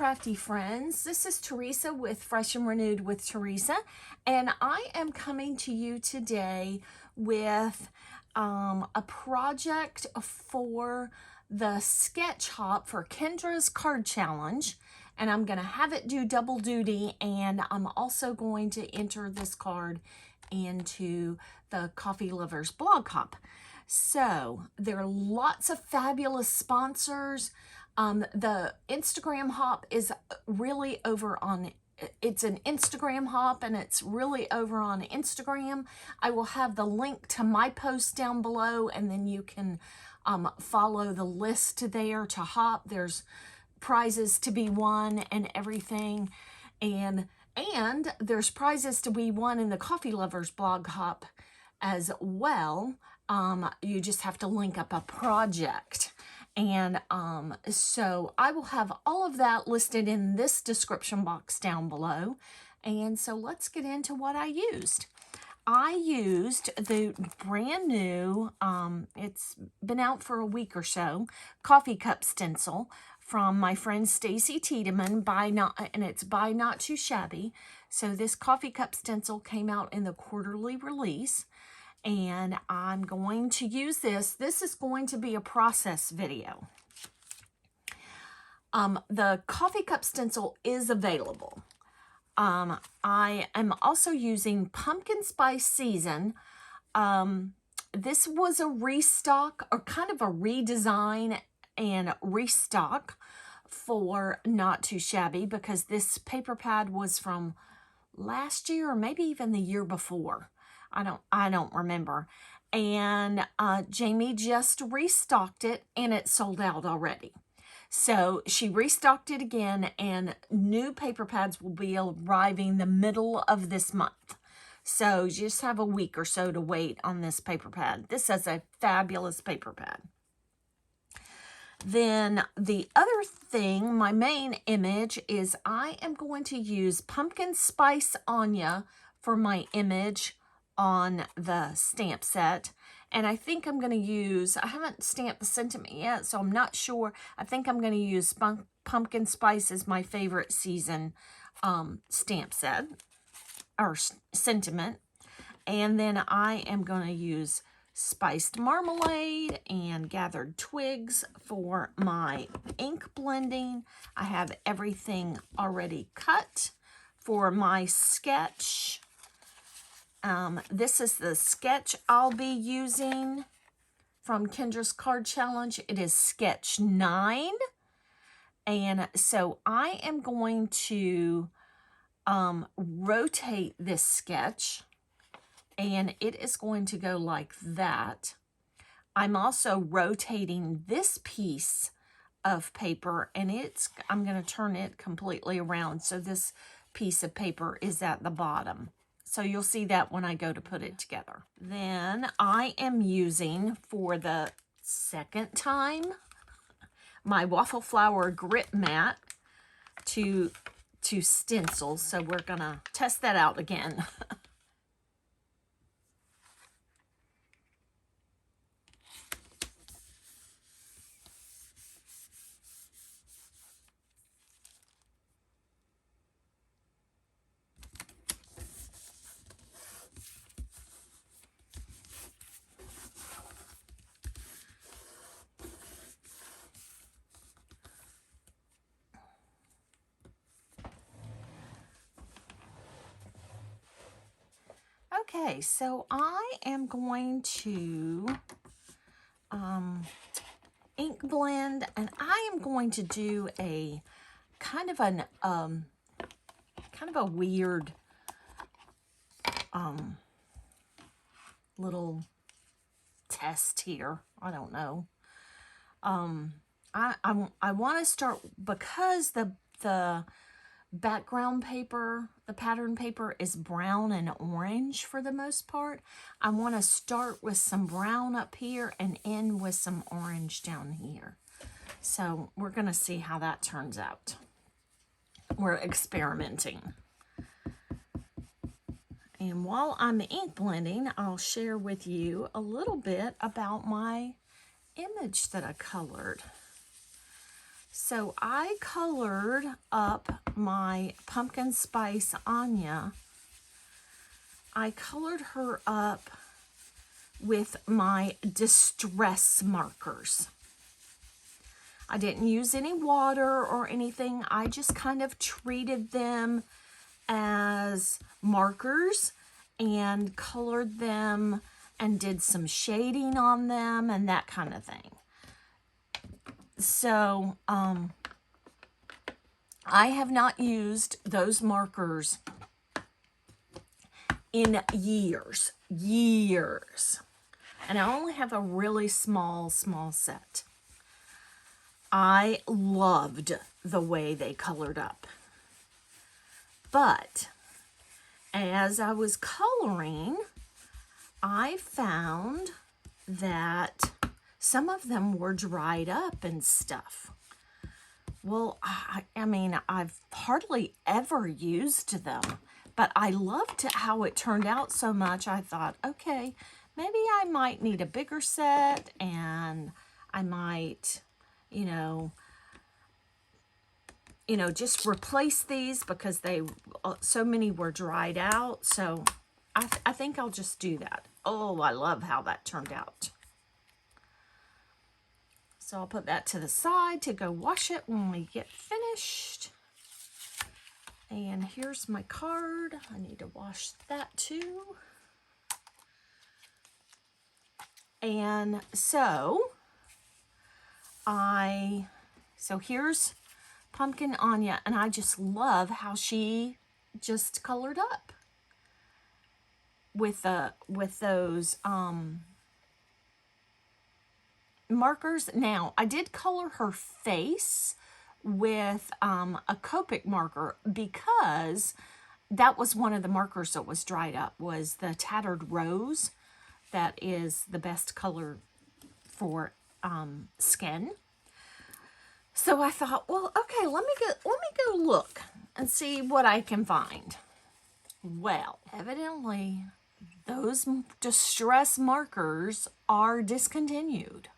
crafty friends. This is Teresa with Fresh and Renewed with Teresa, and I am coming to you today with a project for the sketch hop for Kendra's card challenge, and I'm going to have it do double duty, and I'm also going to enter this card into the Coffee Lovers blog hop. So there are lots of fabulous sponsors. The Instagram hop is really over on, it's an Instagram hop and it's really over on Instagram. I will have the link to my post down below, and then you can follow the list there to hop. There's prizes to be won and everything. And there's prizes to be won in the Coffee Lovers blog hop as well. You just have to link up a project. And so I will have all of that listed in this description box down below. And so let's get into what I used. I used the brand new, it's been out for a week or so, coffee cup stencil from my friend Stacy Tiedemann, and it's by Not Too Shabby. So this coffee cup stencil came out in the quarterly release. And I'm going to use this. This is going to be a process video. The coffee cup stencil is available. I am also using Pumpkin Spice Season. This was a restock, or kind of a redesign and restock for Not Too Shabby, because this paper pad was from last year or maybe even the year before. I don't remember. And Jamie just restocked it, and it sold out already. So she restocked it again, and new paper pads will be arriving the middle of this month. So you just have a week or so to wait on this paper pad. This is a fabulous paper pad. Then the other thing, my main image, is I am going to use Pumpkin Spice Anya for my image on the stamp set. And I think I'm going to use, I haven't stamped the sentiment yet, so I'm not sure. I think I'm going to use Pumpkin Spice as my favorite season stamp set, or sentiment. And then I am going to use Spiced Marmalade and Gathered Twigs for my ink blending. I have everything already cut for my sketch. This is the sketch I'll be using from Kendra's card challenge. It is sketch 9. And so I am going to rotate this sketch, and it is going to go like that. I'm also rotating this piece of paper, and I'm going to turn it completely around. So this piece of paper is at the bottom. So you'll see that when I go to put it together. Then I am using, for the second time, my Waffle Flower Grip Mat to stencil. So we're gonna test that out again. Okay, so I am going to ink blend, and I am going to do a kind of a weird little test here. I don't know. I want to start, because the background paper, the pattern paper, is brown and orange for the most part. I want to start with some brown up here and end with some orange down here. So we're going to see how that turns out. We're experimenting. And while I'm ink blending, I'll share with you a little bit about my image that I colored. So I colored up my pumpkin spice Anya. I colored her up with my distress markers. I didn't use any water or anything. I just kind of treated them as markers and colored them and did some shading on them and that kind of thing. So, I have not used those markers in years. And I only have a really small set. I loved the way they colored up. But as I was coloring, I found that some of them were dried up and stuff. Well, I mean, I've hardly ever used them, but I loved how it turned out so much. I thought, okay, maybe I might need a bigger set, and I might, just replace these because so many were dried out. So I think I'll just do that. Oh, I love how that turned out. So I'll put that to the side to go wash it when we get finished. And here's my card. I need to wash that too. And so here's Pumpkin Anya, and I just love how she just colored up with those markers. Now, I did color her face with a Copic marker because that was one of the markers that was dried up, was the Tattered Rose. That is the best color for skin. So I thought, well, okay, let me go look and see what I can find. Well, evidently those distress markers are discontinued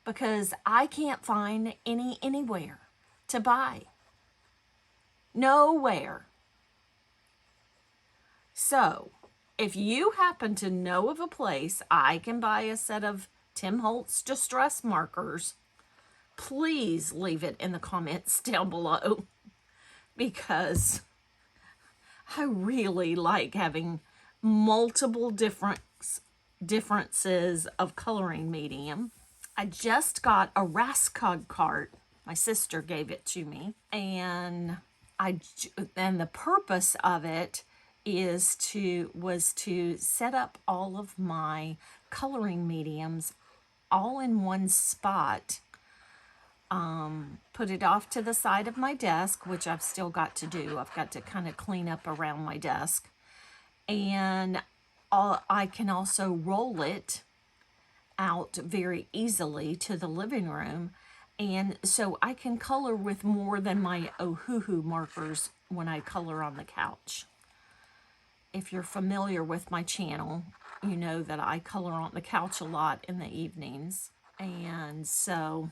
because I can't find any anywhere to buy. Nowhere. So, if you happen to know of a place I can buy a set of Tim Holtz distress markers, please leave it in the comments down below, because I really like having multiple differences of coloring medium. I just got a Rascog cart. My sister gave it to me, and the purpose of it was to set up all of my coloring mediums all in one spot. Put it off to the side of my desk, which I've still got to do. I've got to kind of clean up around my desk. And I can also roll it out very easily to the living room. And so I can color with more than my Ohuhu markers when I color on the couch. If you're familiar with my channel, you know that I color on the couch a lot in the evenings. And so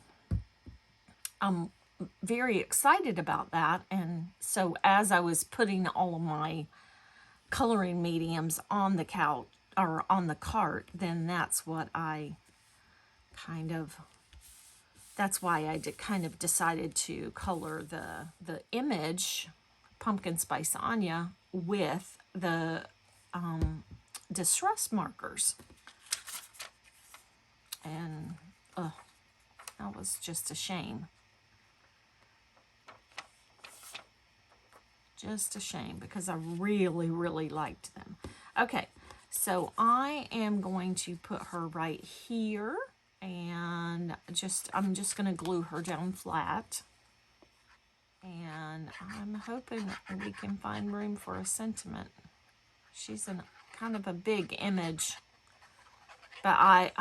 I'm very excited about that. And so as I was putting all of my coloring mediums on the couch or on the cart, then that's why I kind of decided to color the image Pumpkin Spice Anya with the distress markers. And that was just a shame. Just a shame, because I really, really liked them. Okay, so I am going to put her right here, and I'm just going to glue her down flat. And I'm hoping we can find room for a sentiment. She's kind of a big image, but I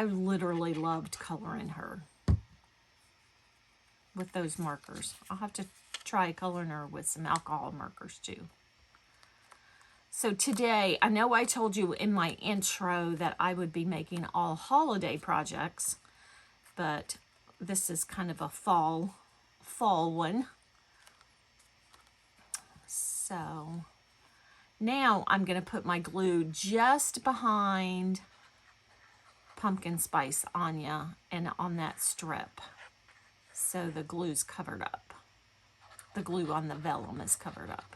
literally loved coloring her with those markers. I'll have to try coloring her with some alcohol markers too. So today, I know I told you in my intro that I would be making all holiday projects, but this is kind of a fall fall one. So now I'm going to put my glue just behind pumpkin spice Anya and on that strip. So the glue's covered up. The glue on the vellum is covered up.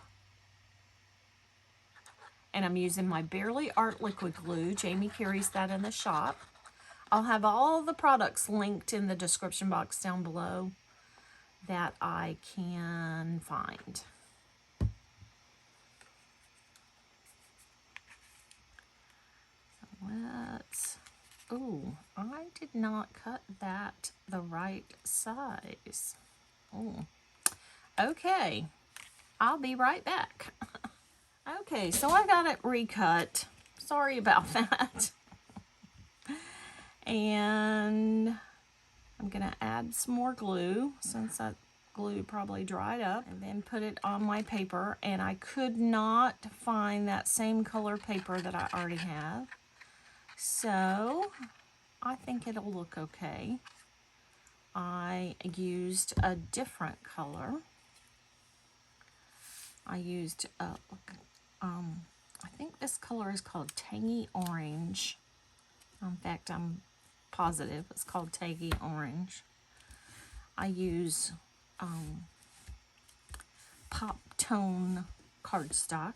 And I'm using my Barely Art liquid glue. Jamie carries that in the shop. I'll have all the products linked in the description box down below that I can find. So let's, oh, I did not cut that the right size. Oh, okay, I'll be right back. Okay, so I got it recut. Sorry about that. And I'm gonna add some more glue since that glue probably dried up, and then put it on my paper. And I could not find that same color paper that I already have. So I think it'll look okay. I used a different color. I used I think this color is called Tangy Orange. In fact, I'm positive it's called Tangy Orange. I use Pop Tone cardstock.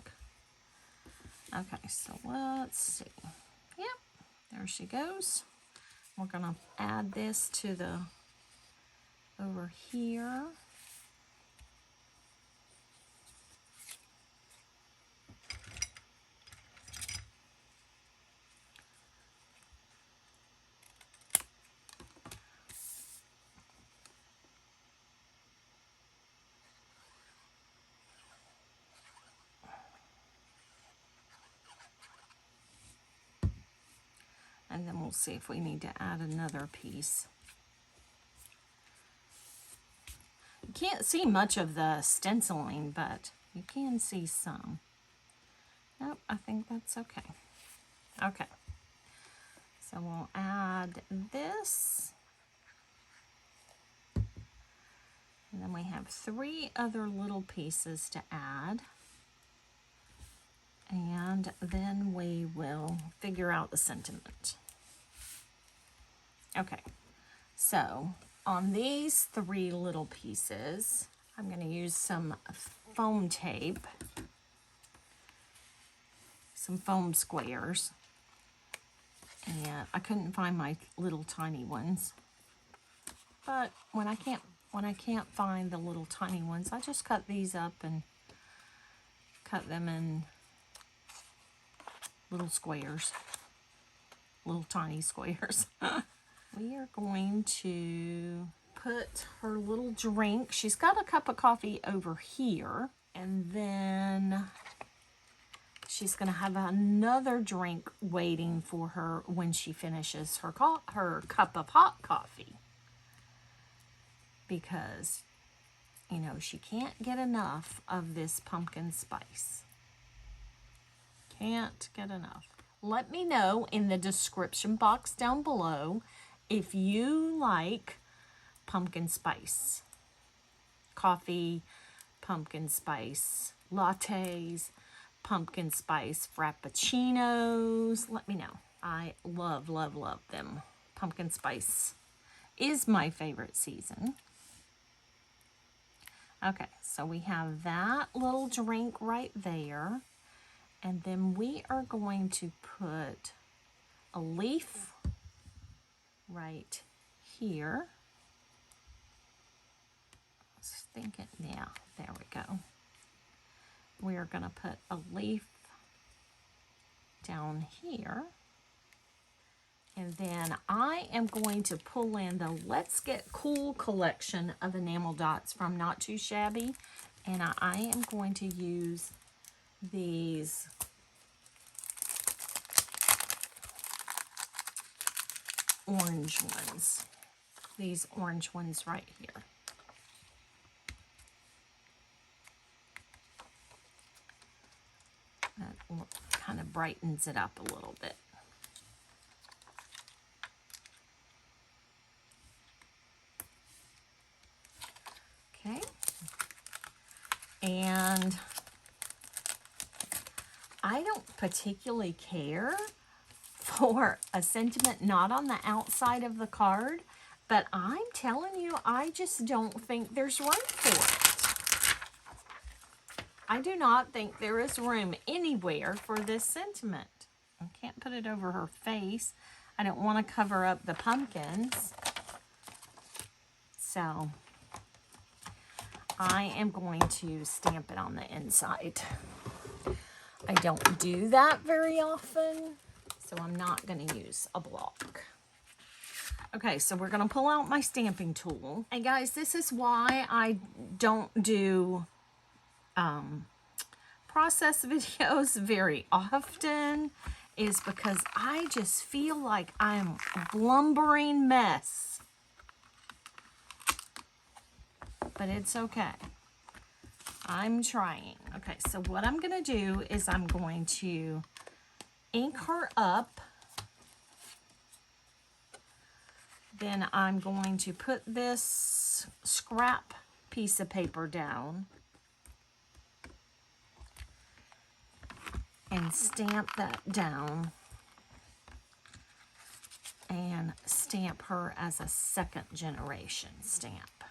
Okay, so let's see. Yep, there she goes. We're gonna add this to the over here. And then we'll see if we need to add another piece. You can't see much of the stenciling, but you can see some. Nope, I think that's okay. Okay, so we'll add this. And then we have 3 other little pieces to add. And then we will figure out the sentiment. Okay, so on these 3 little pieces, I'm going to use some foam tape, some foam squares, and I couldn't find my little tiny ones. But when I can't find the little tiny ones, I just cut these up and cut them in little squares, little tiny squares. We are going to put her little drink. She's got a cup of coffee over here, and then she's going to have another drink waiting for her when she finishes her cup of hot coffee. Because, you know, she can't get enough of this pumpkin spice. Can't get enough. Let me know in the description box down below if you like pumpkin spice coffee, pumpkin spice lattes, pumpkin spice frappuccinos. Let me know. I love, love, love them. Pumpkin spice is my favorite season. Okay, so we have that little drink right there. And then we are going to put a leaf right here. I was thinking, yeah, there we go. We are going to put a leaf down here. And then I am going to pull in the Let's Get Cool collection of enamel dots from Not Too Shabby. And I am going to use these orange ones. These orange ones right here. That kind of brightens it up a little bit. And I don't particularly care for a sentiment not on the outside of the card, but I'm telling you, I just don't think there's room for it. I do not think there is room anywhere for this sentiment. I can't put it over her face. I don't want to cover up the pumpkins. So I am going to stamp it on the inside. I don't do that very often, so I'm not going to use a block. Okay, so we're going to pull out my stamping tool. And guys, this is why I don't do process videos very often, is because I just feel like I'm a lumbering mess. But it's okay. I'm trying. Okay, so what I'm going to do is I'm going to ink her up. Then I'm going to put this scrap piece of paper down and stamp that down and stamp her as a second generation stamp.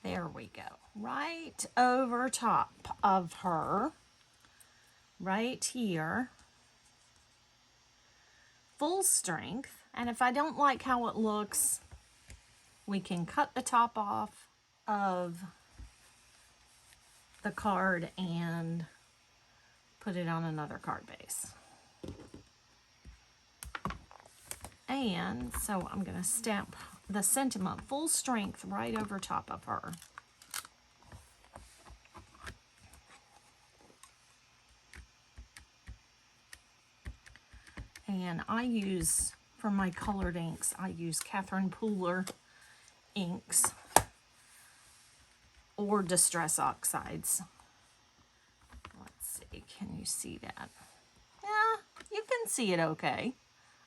There we go. Right over top of her, right here. Full strength. And if I don't like how it looks, we can cut the top off of the card and put it on another card base. And so I'm going to stamp the sentiment full strength right over top of her. And I use, for my colored inks, I use Catherine Pooler inks or Distress Oxides. Let's see, can you see that? Yeah, you can see it okay.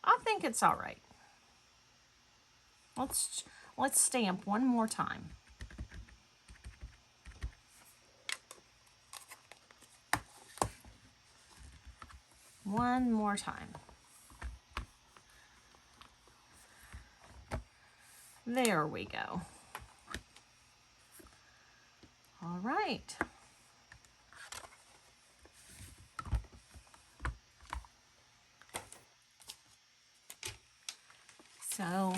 I think it's all right. Let's stamp one more time. One more time. There we go. All right. So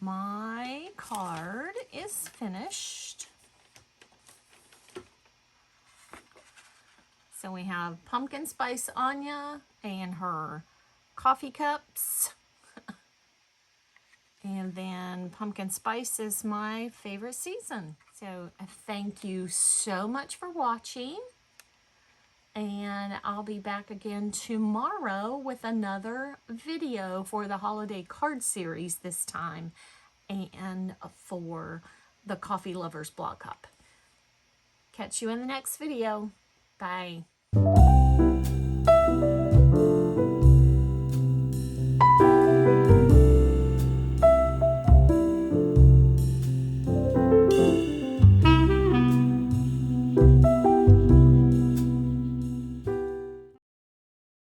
my card is finished. So we have Pumpkin Spice Anya and her coffee cups. And then pumpkin spice is my favorite season. So thank you so much for watching. And I'll be back again tomorrow with another video for the holiday card series this time. And for the Coffee Lovers Blog Cup. Catch you in the next video. Bye.